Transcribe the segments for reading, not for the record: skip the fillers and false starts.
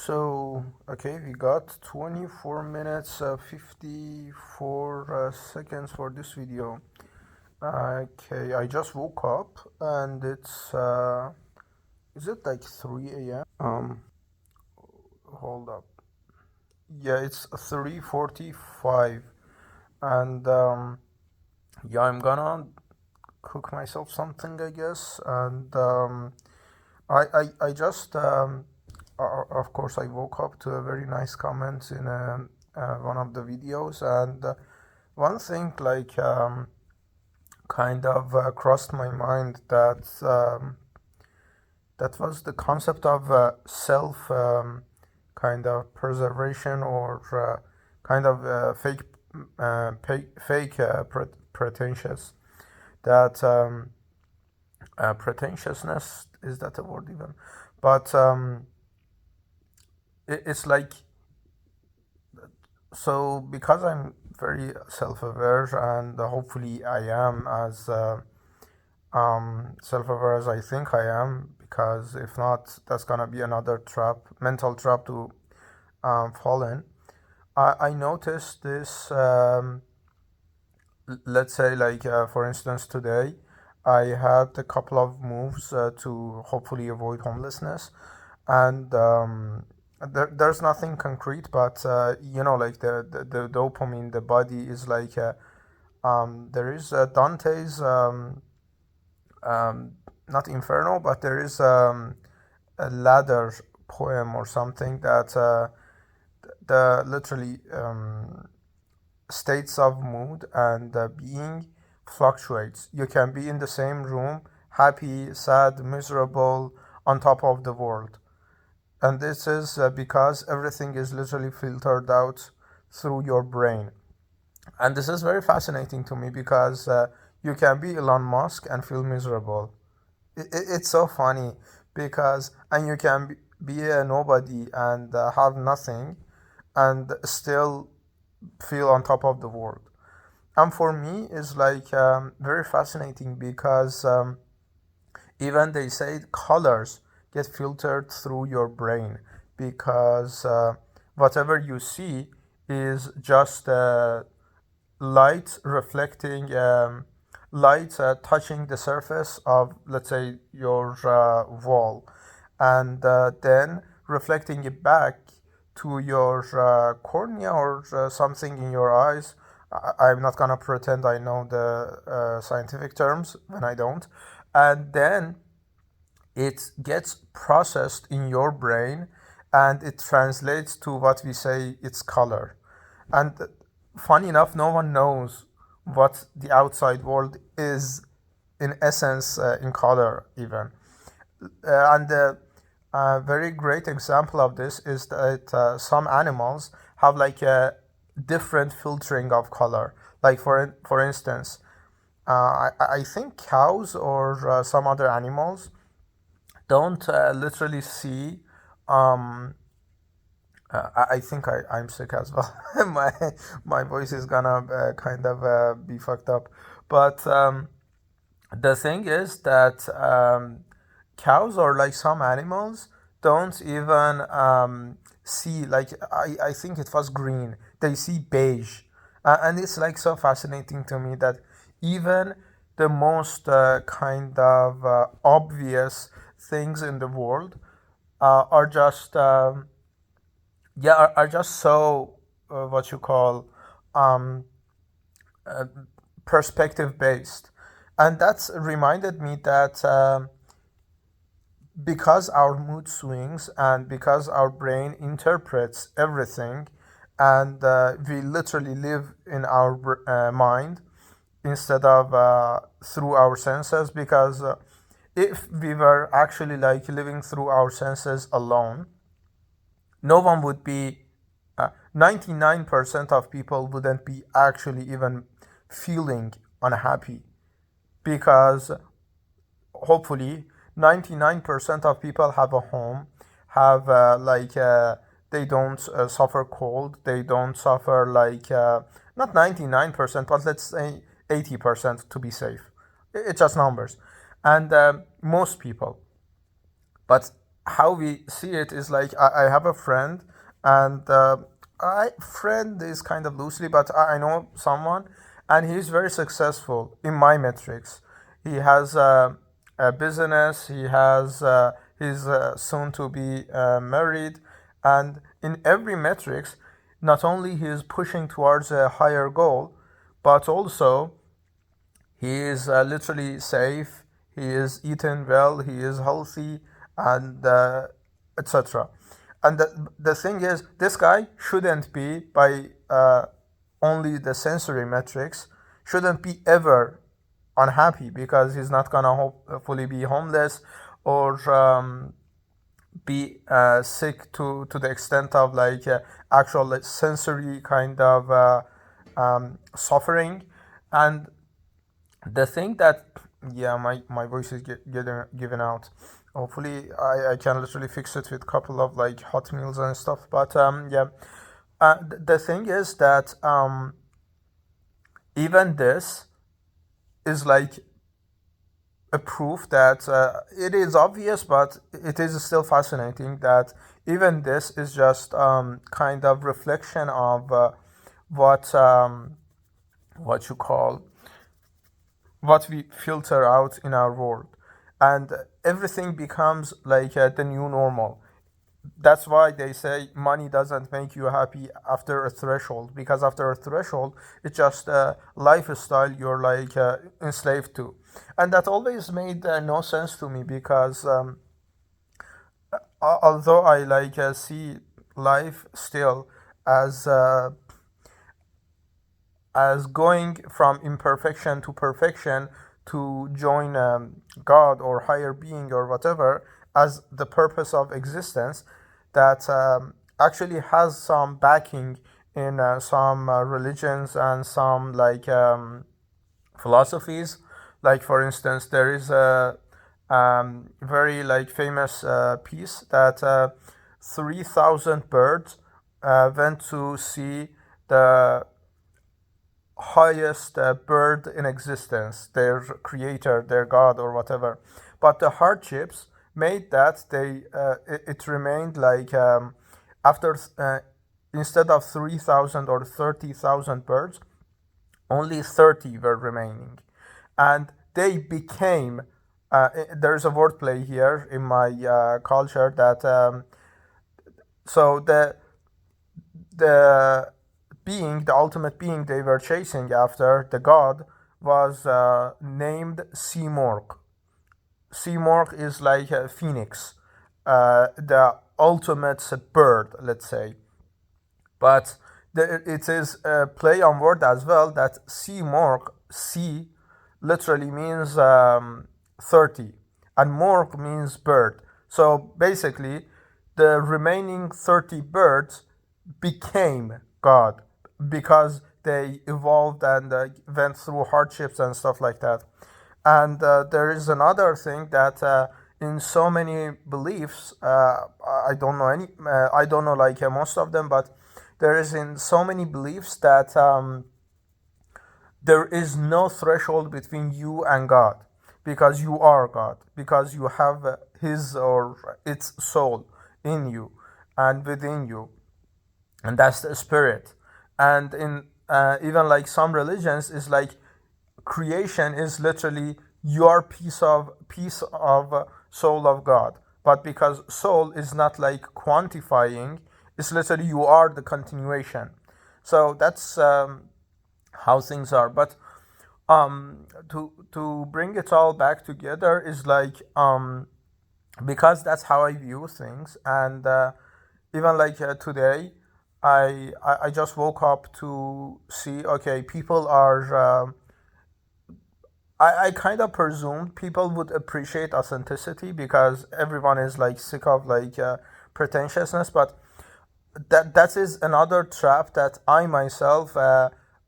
Okay, we got 24 minutes, 54 seconds for this video. Okay, I just woke up and is it like 3 a.m.? Hold up. Yeah, it's 3:45, and yeah, I'm gonna cook myself something, I guess, and I just of course I woke up to a very nice comment in one of the videos, and one thing kind of crossed my mind that was the concept of self kind of preservation, or kind of fake pretentious, that pretentiousness, is that a word even? But it's like, so because I'm very self-aware, and hopefully I am as self-aware as I think I am, because if not, that's gonna be another trap, mental trap to fall in. I noticed this. Let's say, for instance, today I had a couple of moves to hopefully avoid homelessness, and there's nothing concrete, but like the dopamine, the body is like there is Dante's um, not Inferno, but there is a ladder poem or something that the literally states of mood and being fluctuates. You can be in the same room, happy, sad, miserable, on top of the world. And this is because everything is literally filtered out through your brain. And this is very fascinating to me, because you can be Elon Musk and feel miserable. It's so funny, because, and you can be a nobody and have nothing and still feel on top of the world. And for me, it's like very fascinating, because even they say colors get filtered through your brain, because whatever you see is just light reflecting, light touching the surface of, let's say, your wall, and then reflecting it back to your cornea, or something in your eyes. I'm not gonna pretend I know the scientific terms when I don't. And then it gets processed in your brain, and it translates to what we say it's color. And funny enough, no one knows what the outside world is in essence, in color even. And a very great example of this is that some animals have like a different filtering of color. Like for instance, I think cows or some other animals don't literally see. Um, I think I'm sick as well. My voice is gonna kind of be fucked up. But the thing is that cows, or like some animals, don't even see, like, I think it was green. They see beige. And it's like so fascinating to me that even the most kind of obvious things in the world are just yeah, are just so what you call um, uh, perspective based. And that's reminded me that because our mood swings, and because our brain interprets everything, and we literally live in our mind instead of through our senses, because if we were actually like living through our senses alone, no one would be 99% of people wouldn't be actually even feeling unhappy, because hopefully 99% of people have a home, have they don't suffer cold, they don't suffer like not 99%, but let's say 80% to be safe. It's just numbers. And most people, but how we see it is like I have a friend, and I friend is kind of loosely, but I know someone, and he's very successful in my metrics. He has a business. He has he's soon to be married, and in every metrics, not only he is pushing towards a higher goal, but also he is literally safe. He is eating well. He is healthy, and etc. And the thing is, this guy shouldn't be by only the sensory metrics. Shouldn't be ever unhappy because he's not gonna hopefully be homeless or be sick to the extent of like actual like, sensory kind of suffering. And the thing that, yeah, my voice is getting given out. Hopefully I can literally fix it with a couple of like hot meals and stuff, but yeah, the thing is that even this is like a proof that it is obvious, but it is still fascinating that even this is just kind of reflection of what what you call what we filter out in our world, and everything becomes like the new normal. That's why they say money doesn't make you happy after a threshold, because after a threshold it's just a lifestyle you're like enslaved to. And that always made no sense to me, because although I like see life still as going from imperfection to perfection, to join God or higher being or whatever as the purpose of existence, that actually has some backing in some religions and some like philosophies. Like for instance, there is a very like famous piece that 3,000 birds went to see the highest bird in existence, their creator, their god, or whatever. But the hardships made that it remained like after instead of 3,000 or 30,000 birds, only 30 were remaining, and they became. There's a wordplay here in my culture that so the being, the ultimate being they were chasing after, the god, was named Simorg. Simorg is like a phoenix, the ultimate bird, let's say. But it is a play on word as well, that Simorg, C literally means 30, and Morg means bird. So basically, the remaining 30 birds became God because they evolved and went through hardships and stuff like that. And there is another thing that in so many beliefs, I don't know any, I don't know like most of them, but there is in so many beliefs that there is no threshold between you and God, because you are God, because you have His or its soul in you and within you, and that's the spirit. And in even like some religions is like creation is literally your piece of soul of God. But because soul is not like quantifying, it's literally you are the continuation. So that's how things are. But to bring it all back together is like because that's how I view things. And even like today, I just woke up to see, okay, people are I kind of presumed people would appreciate authenticity, because everyone is like sick of like pretentiousness. But that is another trap that I myself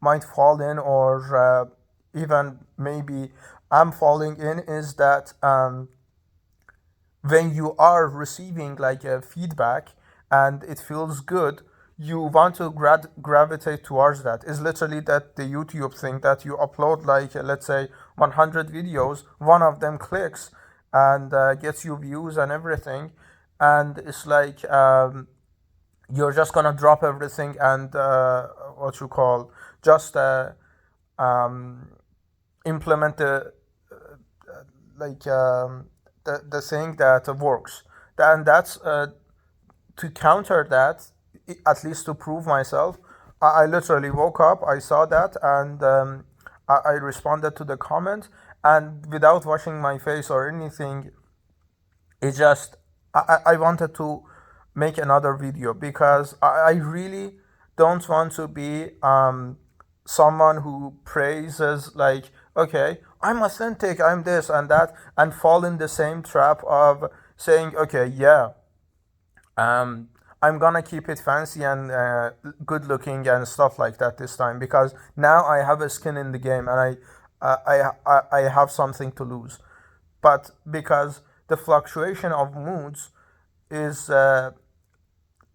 might fall in, or even maybe I'm falling in, is that when you are receiving like a feedback and it feels good, you want to gravitate towards that. Is literally that the YouTube thing that you upload like let's say 100 videos, one of them clicks and gets you views and everything, and it's like you're just gonna drop everything and what you call just um, implement like the thing that works. And that's to counter that, at least to prove myself. I literally woke up, I saw that, and I responded to the comment, and without washing my face or anything, it just I wanted to make another video because I really don't want to be someone who praises like, okay, I'm authentic, I'm this and that, and fall in the same trap of saying, okay, yeah, um, I'm gonna keep it fancy and good looking and stuff like that this time because now I have a skin in the game and I have something to lose. But because the fluctuation of moods is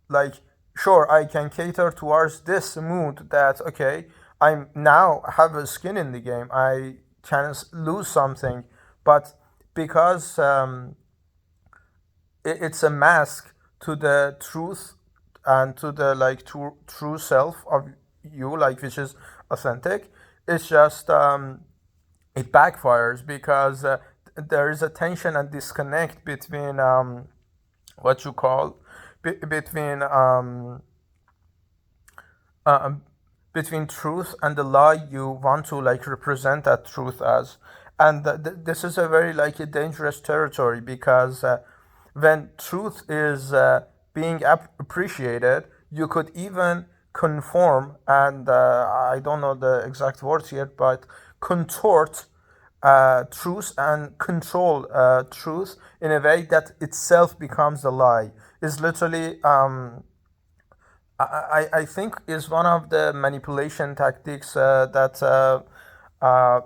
like, sure, I can cater towards this mood that, okay, I'm now have a skin in the game, I can lose something, but because it's a mask to the truth and to the like true self of you, like which is authentic. It's just it backfires because there is a tension and disconnect between what you call between uh, between truth and the lie you want to like represent that truth as. And this is a very like a dangerous territory because when truth is being appreciated, you could even conform and I don't know the exact words yet, but contort truth and control truth in a way that itself becomes a lie. Is literally I think is one of the manipulation tactics that uh,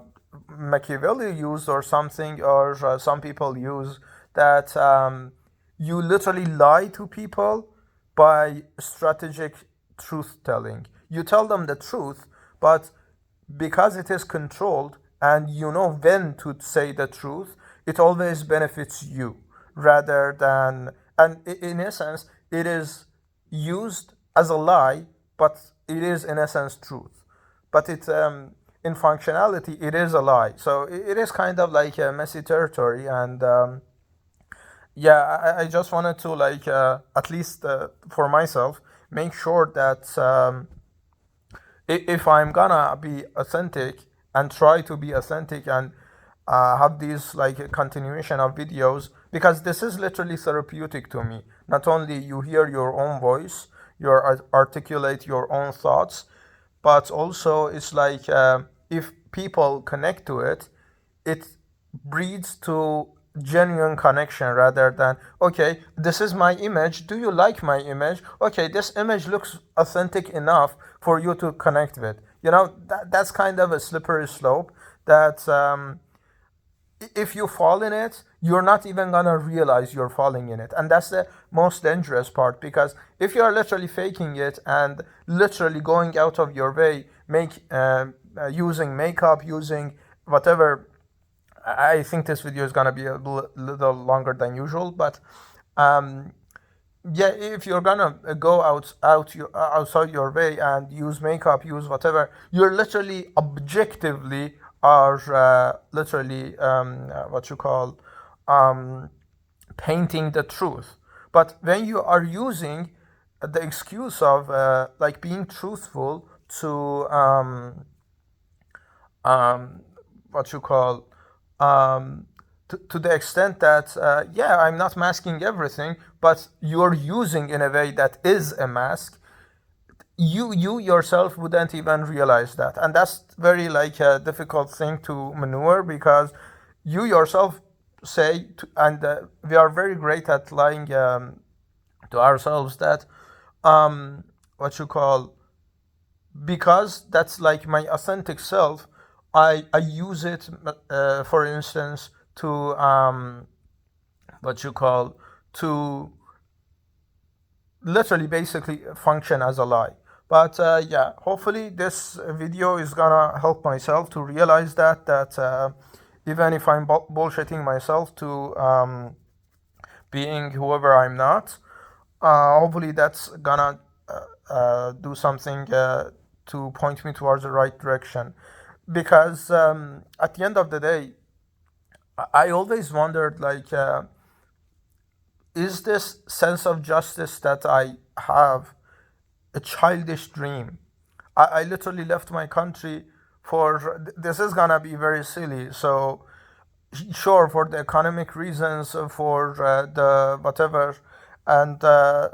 Machiavelli used or something, or some people use, that you literally lie to people by strategic truth telling. You tell them the truth, but because it is controlled and you know when to say the truth, it always benefits you rather than, and in essence, it is used as a lie, but it is in essence truth. But it in functionality, it is a lie. So it is kind of like a messy territory, and yeah, I just wanted to like at least for myself make sure that if I'm gonna be authentic and try to be authentic and have these like a continuation of videos, because this is literally therapeutic to me. Not only you hear your own voice, you articulate your own thoughts, but also it's like if people connect to it, it breeds to genuine connection rather than, okay, this is my image, do you like my image, okay, this image looks authentic enough for you to connect with. That's kind of a slippery slope that if you fall in it, you're not even gonna realize you're falling in it. And that's the most dangerous part, because if you're literally faking it and literally going out of your way, using makeup, using whatever. I think this video is gonna be a little longer than usual, but um, yeah, if you're gonna go outside your way and use makeup, use whatever, you're literally objectively are literally what you call um, painting the truth. But when you are using the excuse of like being truthful to um, what you call um, to the extent that yeah, I'm not masking everything, but you're using in a way that is a mask, you yourself wouldn't even realize that. And that's very like a difficult thing to maneuver, because you yourself say and we are very great at lying to ourselves that what you call, because that's like my authentic self, I use it for instance to what you call to literally basically function as a lie. But yeah, hopefully this video is gonna help myself to realize that even if I'm bullshitting myself to being whoever I'm not. Hopefully, that's gonna do something to point me towards the right direction. Because at the end of the day, I always wondered, like, is this sense of justice that I have a childish dream? I literally left my country for this is gonna be very silly. So sure, for the economic reasons, for the whatever and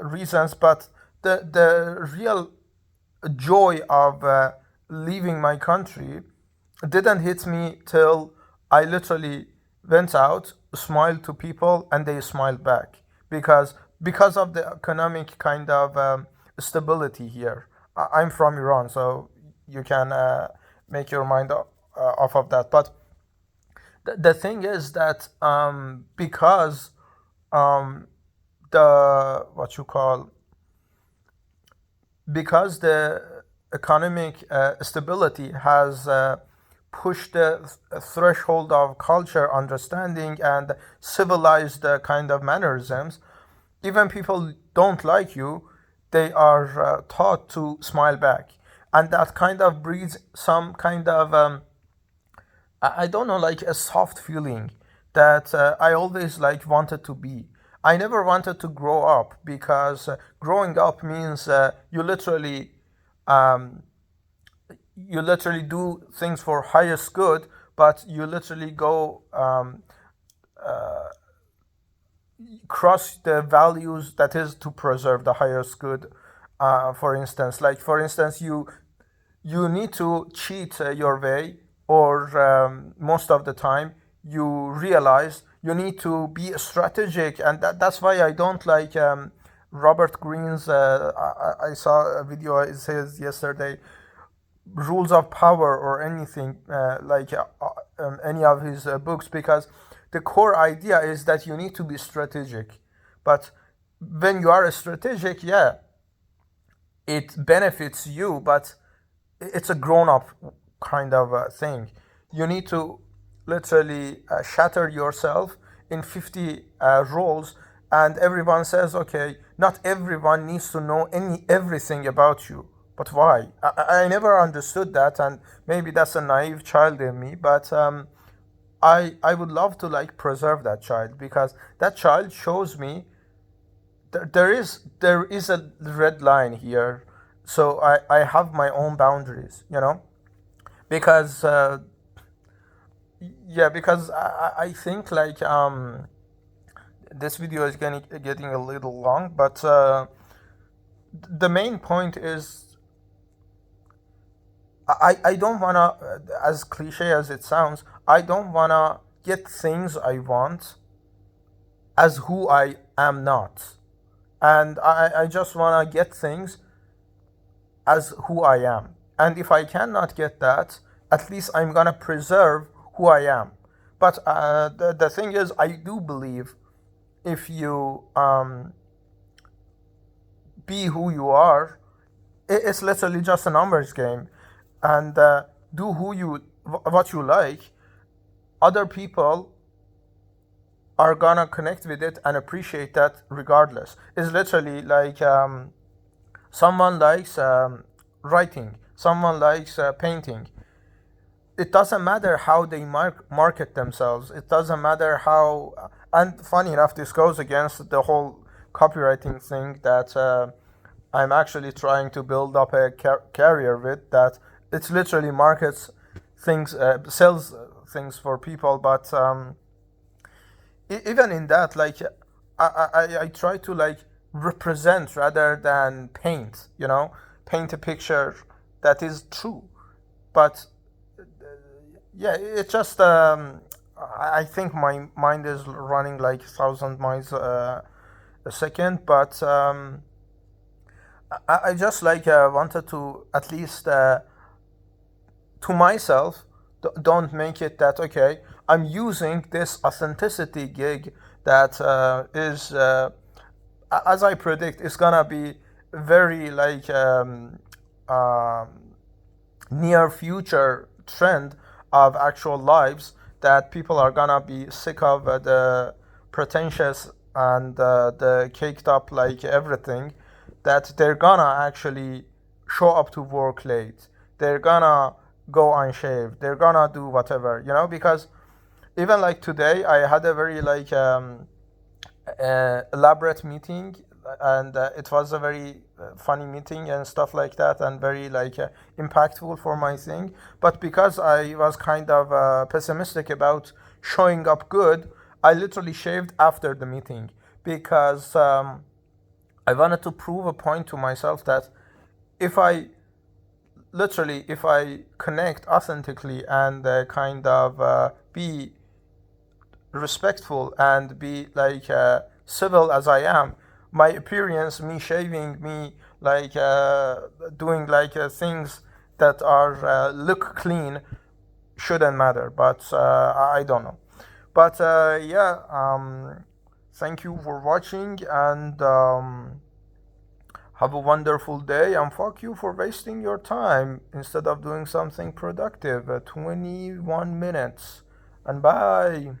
reasons, but the real joy of leaving my country didn't hit me till I literally went out, smiled to people, and they smiled back because of the economic kind of stability here. I'm from Iran, so you can make your mind off of that. But the thing is that because um, the what you call because the economic stability has pushed the threshold of culture understanding and civilized kind of mannerisms, even people don't like you, they are taught to smile back, and that kind of breeds some kind of I don't know, like a soft feeling that I always like wanted to be. I never wanted to grow up because growing up means um, you literally do things for highest good, but you literally go cross the values that is to preserve the highest good. For instance, you need to cheat your way, or most of the time you realize you need to be strategic, and that's why I don't like Robert Greene's. I saw a video. It says yesterday, rules of power or anything any of his books, because the core idea is that you need to be strategic. But when you are strategic, yeah, it benefits you, but it's a grown up kind of thing. You need to literally shatter yourself in 50 roles, and everyone says, okay, not everyone needs to know everything about you. But why? I never understood that, and maybe that's a naive child in me, but I would love to like preserve that child, because that child shows me there is a red line here, so I have my own boundaries, because yeah, because I think like this video is getting a little long, but the main point is I don't wanna, as cliche as it sounds, I don't wanna get things I want as who I am not, and I just wanna get things as who I am. And if I cannot get that, at least I'm gonna preserve who I am. But the thing is, I do believe if you be who you are, it's literally just a numbers game, and do what you like. Other people are gonna connect with it and appreciate that regardless. It's literally like someone likes writing, someone likes painting. It doesn't matter how they market themselves. It doesn't matter how. And funny enough, this goes against the whole copywriting thing that I'm actually trying to build up a career with. That it's literally markets things, sells things for people. But even in that, like I try to like represent rather than paint. Paint a picture that is true. But yeah, it's just I think my mind is running like 1,000 miles a second, but I just like wanted to at least to myself, don't make it that okay, I'm using this authenticity gig that is as I predict, it's gonna be very like near future trend of actual lives, that people are gonna be sick of the pretentious and the caked up like everything, that they're gonna actually show up to work late. They're gonna go unshaved. They're gonna do whatever, because even like today, I had a very like elaborate meeting, and it was a very funny meeting and stuff like that, and very like impactful for my thing. But because I was kind of pessimistic about showing up good, I literally shaved after the meeting, because I wanted to prove a point to myself that if I if I connect authentically and kind of be respectful and be like civil as I am, my appearance, me shaving, me like doing like things that are look clean shouldn't matter. But I don't know. But yeah, thank you for watching, and have a wonderful day, and fuck you for wasting your time instead of doing something productive. 21 minutes, and bye.